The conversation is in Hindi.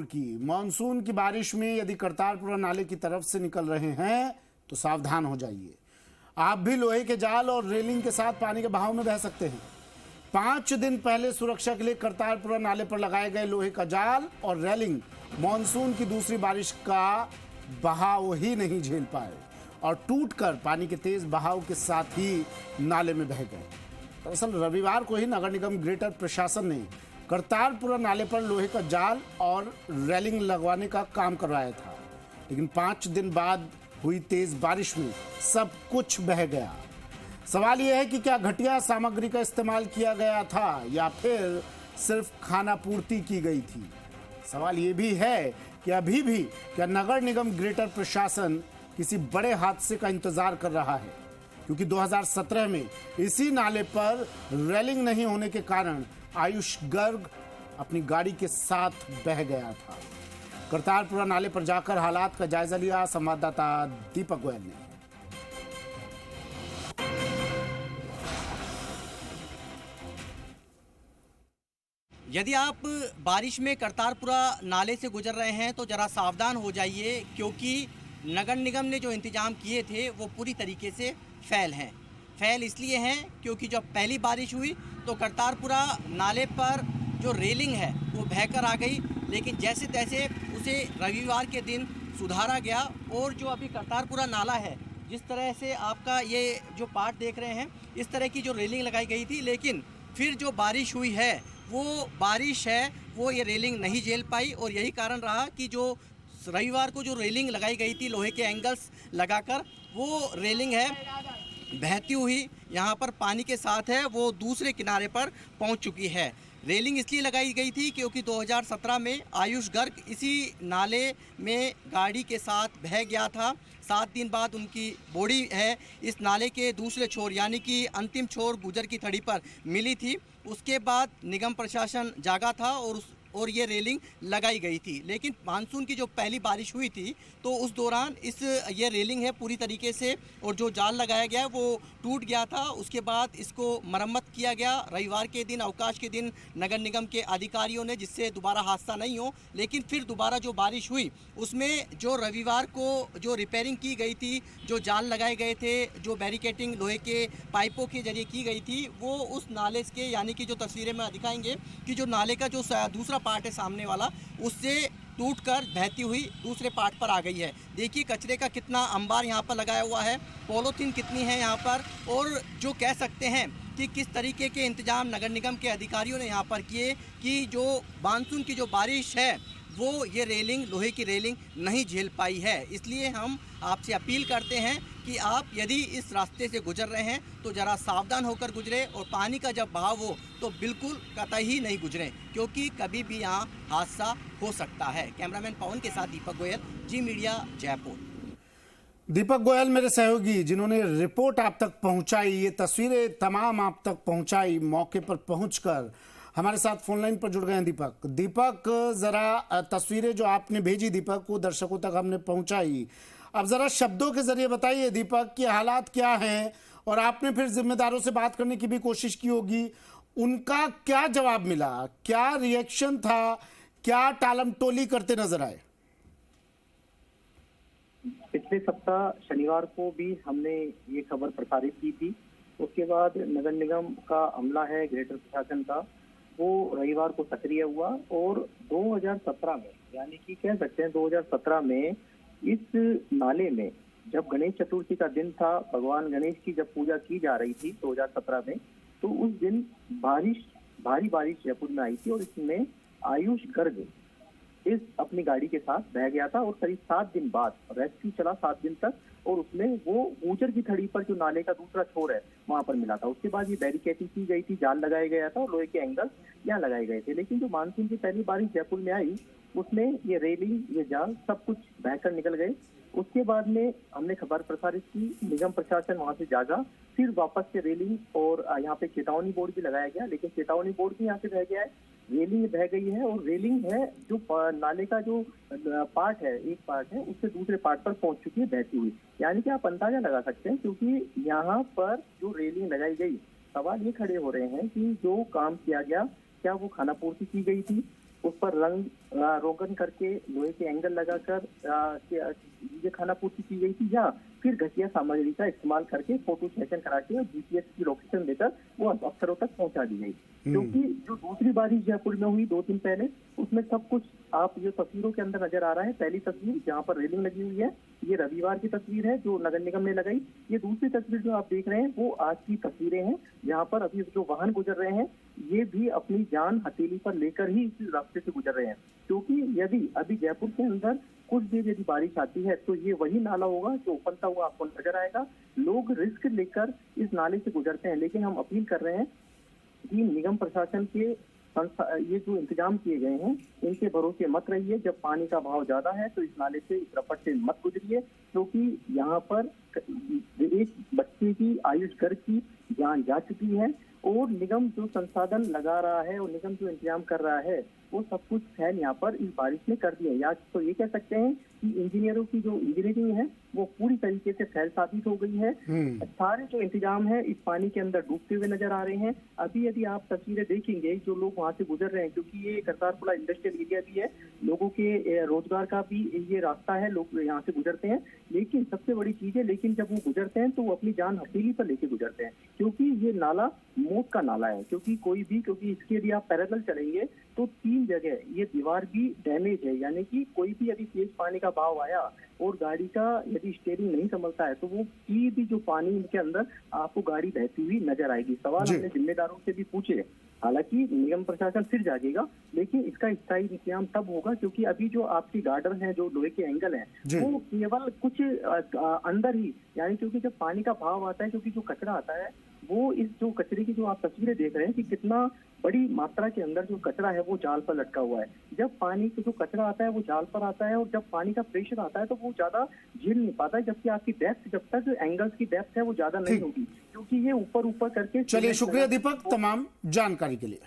की मानसून की बारिश में यदि करतारपुरा नाले की तरफ से निकल रहे हैं तो सावधान हो जाइए। आप भी लोहे के जाल और रेलिंग के साथ पानी के बहाव में बह सकते हैं। 5 दिन पहले सुरक्षा के लिए करतारपुरा नाले पर लगाए गए लोहे का जाल और रेलिंग मानसून की दूसरी बारिश का बहाव ही नहीं झेल पाए और टूटकर पानी के तेज बहाव के साथ ही नाले में बह गए। दरअसल रविवार को ही नगर निगम ग्रेटर प्रशासन ने करतारपुरा नाले पर लोहे का जाल और रेलिंग लगवाने का काम करवाया था, लेकिन 5 दिन बाद हुई तेज बारिश में सब कुछ बह गया। सवाल यह है कि क्या घटिया सामग्री का इस्तेमाल किया गया था या फिर सिर्फ खाना पूर्ति की गई थी। सवाल यह भी है कि अभी भी क्या नगर निगम ग्रेटर प्रशासन किसी बड़े हादसे का इंतजार कर रहा है, क्योंकि 2017 में इसी नाले पर रेलिंग नहीं होने के कारण आयुष गर्ग अपनी गाड़ी के साथ बह गया था। करतारपुरा नाले पर जाकर हालात का जायजा लिया संवाददाता दीपक गोयल ने। यदि आप बारिश में करतारपुरा नाले से गुजर रहे हैं तो ज़रा सावधान हो जाइए, क्योंकि नगर निगम ने जो इंतजाम किए थे वो पूरी तरीके से फेल हैं। फेल इसलिए हैं क्योंकि जब पहली बारिश हुई तो करतारपुरा नाले पर जो रेलिंग है वो बहकर आ गई, लेकिन जैसे तैसे उसे रविवार के दिन सुधारा गया और जो अभी करतारपुरा नाला है, जिस तरह से आपका ये जो पार्ट देख रहे हैं, इस तरह की जो रेलिंग लगाई गई थी, लेकिन फिर जो बारिश हुई है वो बारिश है वो ये रेलिंग नहीं झेल पाई और यही कारण रहा कि जो रविवार को जो रेलिंग लगाई गई थी लोहे के एंगल्स लगाकर, वो रेलिंग है बहती हुई यहाँ पर पानी के साथ है वो दूसरे किनारे पर पहुँच चुकी है। रेलिंग इसलिए लगाई गई थी क्योंकि 2017 में आयुष गर्ग इसी नाले में गाड़ी के साथ बह गया था। 7 दिन बाद उनकी बॉडी है इस नाले के दूसरे छोर यानी कि अंतिम छोर गुजर की थड़ी पर मिली थी। उसके बाद निगम प्रशासन जागा था और ये रेलिंग लगाई गई थी, लेकिन मानसून की जो पहली बारिश हुई थी तो उस दौरान ये रेलिंग है पूरी तरीके से और जो जाल लगाया गया है वो टूट गया था। उसके बाद इसको मरम्मत किया गया रविवार के दिन, अवकाश के दिन नगर निगम के अधिकारियों ने, जिससे दोबारा हादसा नहीं हो। लेकिन फिर दोबारा जो बारिश हुई उसमें जो रविवार को जो रिपेयरिंग की गई थी, जो जाल लगाए गए थे, जो बैरिकेटिंग लोहे के पाइपों के जरिए की गई थी, वो उस नाले के यानी कि जो तस्वीरें में दिखाएंगे कि जो नाले का जो दूसरा पार्ट है सामने वाला, उससे टूटकर बहती हुई दूसरे पार्ट पर आ गई है। देखिए कचरे का कितना अंबार यहाँ पर लगाया हुआ है, पॉलीथीन कितनी है यहाँ पर, और जो कह सकते हैं कि किस तरीके के इंतजाम नगर निगम के अधिकारियों ने यहाँ पर किए कि जो मानसून की जो बारिश है वो ये रेलिंग, लोहे की रेलिंग नहीं झेल पाई है। इसलिए हम आपसे अपील करते हैं कि आप यदि इस रास्ते से गुजर रहे हैं तो ज़रा सावधान होकर गुजरें और पानी का जब बहाव हो तो बिल्कुल कतई ही नहीं गुजरें, क्योंकि कभी भी यहाँ हादसा हो सकता है। कैमरामैन पवन के साथ दीपक गोयल, जी मीडिया, जयपुर। दीपक गोयल मेरे सहयोगी, जिन्होंने रिपोर्ट आप तक पहुंचाई, ये तस्वीरें तमाम आप तक पहुंचाई, मौके पर पहुंचकर हमारे साथ फोन लाइन पर जुड़ गए हैं दीपक, जरा तस्वीरें जो आपने भेजी दीपक को दर्शकों तक हमने पहुंचाई। अब जरा शब्दों के जरिए बताइए दीपक कि हालात क्या हैं, और आपने फिर जिम्मेदारों से बात करने की भी कोशिश की होगी, उनका क्या जवाब मिला, क्या रिएक्शन था, क्या टालम टोली करते नजर आए? पिछले सप्ताह शनिवार को भी हमने ये खबर प्रसारित की थी। उसके बाद नगर निगम का अमला है ग्रेटर प्रशासन का, वो रविवार को सक्रिय हुआ और 2017 में, यानी कि कह सकते हैं 2017 में, इस नाले में जब गणेश चतुर्थी का दिन था, भगवान गणेश की जब पूजा की जा रही थी 2017 में, तो उस दिन भारी बारिश जयपुर में आई थी और इसमें आयुष गर्ग इस अपनी गाड़ी के साथ बह गया था और करीब 7 दिन बाद रेस्क्यू चला, 7 दिन तक, और उसमें वो ऊंचर की थड़ी पर जो नाले का दूसरा छोर है वहां पर मिला था। उसके बाद ये बैरिकेटिंग की गई थी, जाल लगाया गया था और लोहे के एंगल यहाँ लगाए गए थे। लेकिन जो मानसून की पहली बारिश जयपुर में आई उसमें ये रेलिंग, ये जाल सब कुछ बहकर निकल गए। उसके बाद में हमने खबर प्रसारित की, निगम प्रशासन वहां से जागा, फिर वापस से रेलिंग और यहाँ पे चेतावनी बोर्ड भी लगाया गया, लेकिन चेतावनी बोर्ड भी यहाँ से बह गया है, रेलिंग बह गई है और रेलिंग है जो नाले का जो पार्ट है, एक पार्ट है, उससे दूसरे पार्ट पर पहुंच चुकी है बहती हुई। यानी कि आप अंदाजा लगा सकते हैं, क्योंकि यहाँ पर जो रेलिंग लगाई गई, सवाल ये खड़े हो रहे हैं कि जो काम किया गया क्या वो खाना पूर्ति की गई थी, उस पर रंग रोगन करके लोहे के एंगल लगाकर ये खाना पूर्ति की गई थी, या फिर घटिया सामग्री का इस्तेमाल करके फोटो सेशन करा के और जीपीएस की लोकेशन देकर वो अफसरों तक पहुंचा दी गई। क्योंकि जो दूसरी बारिश जयपुर में हुई 2 दिन पहले, उसमें सब कुछ आप जो तस्वीरों के अंदर नजर आ रहा है। पहली तस्वीर जहाँ पर रेलिंग लगी हुई है, ये रविवार की तस्वीर है जो नगर निगम ने लगाई। ये दूसरी तस्वीर जो आप देख रहे हैं वो आज की तस्वीरें हैं, जहाँ पर अभी जो वाहन गुजर रहे हैं ये भी अपनी जान हथेली पर लेकर ही इस रास्ते से गुजर रहे हैं। क्योंकि यदि अभी जयपुर के अंदर कुछ देर यदि बारिश आती है तो ये वही नाला होगा जो उफनता हुआ आपको नजर आएगा। लोग रिस्क लेकर इस नाले से गुजरते हैं, लेकिन हम अपील कर रहे हैं कि निगम प्रशासन के ये जो इंतजाम किए गए हैं इनके भरोसे मत रहिए। जब पानी का बहाव ज्यादा है तो इस नाले से, इस रपट से मत गुजरिए, क्योंकि यहाँ पर एक बच्चे की आयुष गर्भ की जान जा चुकी है। और निगम जो संसाधन लगा रहा है और निगम जो इंतजाम कर रहा है वो सब कुछ फैल यहाँ पर इस बारिश में कर दिया। या तो ये कह सकते हैं कि इंजीनियरों की जो इंजीनियरिंग है वो पूरी तरीके से फैल साबित हो गई है। सारे जो इंतजाम है इस पानी के अंदर डूबते हुए नजर आ रहे हैं। अभी यदि आप तस्वीरें देखेंगे जो लोग वहाँ से गुजर रहे हैं, क्योंकि ये करतारपुरा इंडस्ट्रियल एरिया भी है, लोगों के रोजगार का भी ये रास्ता है, लोग यहाँ से गुजरते हैं। लेकिन सबसे बड़ी चीज है, लेकिन जब वो गुजरते हैं तो वो अपनी जान हथेली पर लेके गुजरते हैं, क्योंकि ये नाला मौत का नाला है। क्योंकि इसके यदि आप पैरेलल चलेंगे तो 3 जगह ये दीवार भी डैमेज है, यानी कि कोई भी यदि तेज पानी का बहाव आया और गाड़ी का यदि स्टीयरिंग नहीं संभलता है तो वो की भी जो पानी के अंदर आपको गाड़ी बहती हुई नजर आएगी। सवाल हमने जिम्मेदारों से भी पूछे, हालांकि निगम प्रशासन फिर जागेगा, लेकिन इसका स्थायी इंतजाम तब होगा क्योंकि अभी जो आपकी गार्डर हैं, जो लोहे के एंगल हैं, वो केवल कुछ अंदर ही, यानी क्योंकि जब पानी का भाव आता है, क्योंकि जो कचरा आता है वो इस जो कचरे की जो आप तस्वीरें देख रहे हैं कि कितना बड़ी मात्रा के अंदर जो कचरा है वो जाल पर लटका हुआ है। जब पानी का जो कचरा आता है वो जाल पर आता है और जब पानी का प्रेशर आता है तो वो ज्यादा झेल नहीं पाता है, जबकि आपकी डेप्थ, जब तक एंगल्स की डेप्थ है वो ज्यादा नहीं होगी, क्योंकि ये ऊपर करके। चलिए, शुक्रिया दीपक तमाम जानकारी के लिए।